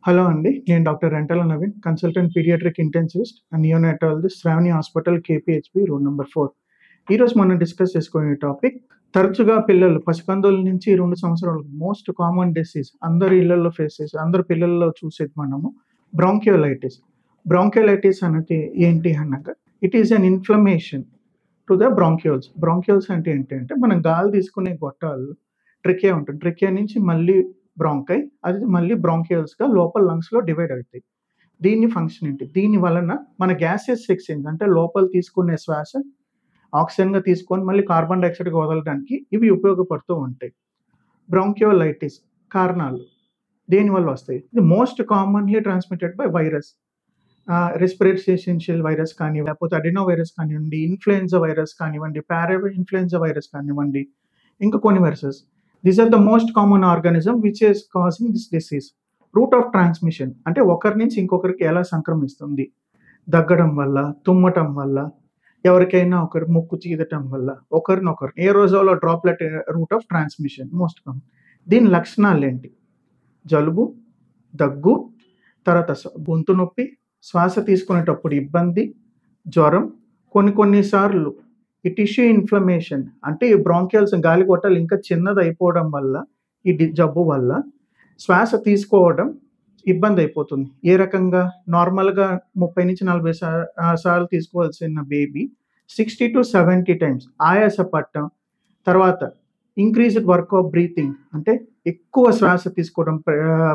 Hello అండి. నేను doctor Rentala Naveen, consultant paediatric intensivist and neonatologist Shravani hospital KPHB room number 4. ఈరోజు మనం డిస్కస్ చేసుకునే టాపిక్ తరచుగా పిల్లలు పసికందుల నుంచి 2 సంవత్సరాలు మోస్ట్ కామన్ డిసీజ్ అందరి ఇళ్లల్లో ఫేస్ చేసే అందరి పిల్లల్లో చూసేది మనము బ్రాంకియోలైటిస్. బ్రాంకియోలైటిస్ అనేది ఏంటి అనగా it is an inflammation to the bronchioles. Bronchioles అంటే ఏంటంటే మనం గాలి తీసుకునే గొట్టాలు ట్రికియా ఉంటుంది. ట్రికియా నుంచి మళ్ళీ బ్రాంకై అది మళ్ళీ బ్రాంకియోల్స్‌గా లోపల లంగ్స్‌లో డివైడ్ అవుతాయి. దీని ఫంక్షన్ ఏంటి? దీని వలన మన గ్యాసెస్ ఎక్స్చేంజ్ అంటే లోపల తీసుకునే శ్వాస ఆక్సిజన్‌గా తీసుకొని మళ్ళీ కార్బన్ డయాక్సైడ్‌గా వదలడానికి ఇవి ఉపయోగపడుతూ ఉంటాయి. బ్రాంకియోలైటిస్ కారణాలు దేనివల్ల వస్తాయి? ఇది most commonly transmitted by virus. Respiratory syncytial virus కానివ్వండి, లేకపోతే అడినో వైరస్ కానివ్వండి, ఇన్‌ఫ్లుయెన్జా వైరస్ కానివ్వండి, ఇన్‌ఫ్లుయెన్జా వైరస్ కానివ్వండి, ఇంకా కొన్ని viruses. These are the most common organism which is causing this disease. Route of transmission అంటే ఒకరి నుంచి ఇంకొకరికి ఎలా సంక్రమిస్తుంది? దగ్గడం వల్ల, తుమ్మటం వల్ల, ఎవరికైనా ఒకరు ముక్కు చీదటం వల్ల, ఒకరినొకరు aerosol droplet route of transmission most common. దీని లక్షణాలేంటి? జలుబు, దగ్గు, తర్వాత గొంతు నొప్పి, శ్వాస తీసుకునేటప్పుడు ఇబ్బంది, జ్వరం, కొన్ని సార్లు ఈ టిష్యూ ఇన్‌ఫ్లమేషన్ అంటే ఈ బ్రాంకియల్స్ గాలి గొట్టాలు ఇంకా చిన్నదయిపోవడం వల్ల ఈ జబ్బు వల్ల శ్వాస తీసుకోవడం ఇబ్బందయిపోతుంది. ఏ రకంగా? నార్మల్‌గా 30-40 సార్లు తీసుకోవాల్సిన బేబీ 60-70 టైమ్స్ ఆయాస పడటం, తర్వాత ఇంక్రీజ్డ్ వర్క్ ఆఫ్ బ్రీతింగ్ అంటే ఎక్కువ శ్వాస తీసుకోవడం,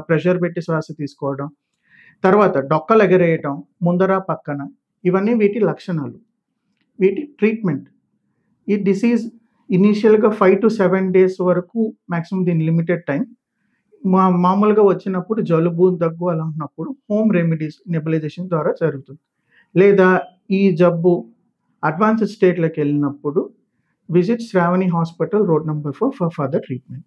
ప్రెషర్ పెట్టి శ్వాస తీసుకోవడం, తర్వాత డొక్కలెగరేయటం ముందర, పక్కన ఇవన్నీ వీటి లక్షణాలు. వీటి ట్రీట్మెంట్ ఈ డిసీజ్ ఇనీషియల్‌గా 5-7 డేస్ వరకు మాక్సిమం దీని లిమిటెడ్ టైం. మామూలుగా వచ్చినప్పుడు జలుబు, దగ్గు అలా ఉన్నప్పుడు హోమ్ రెమెడీస్ నెబులైజేషన్ ద్వారా జరుగుతుంది. లేదా ఈ జబ్బు అడ్వాన్స్డ్ స్టేట్‌లోకెళ్ళినప్పుడు visit Shravani hospital road number 4 for further treatment.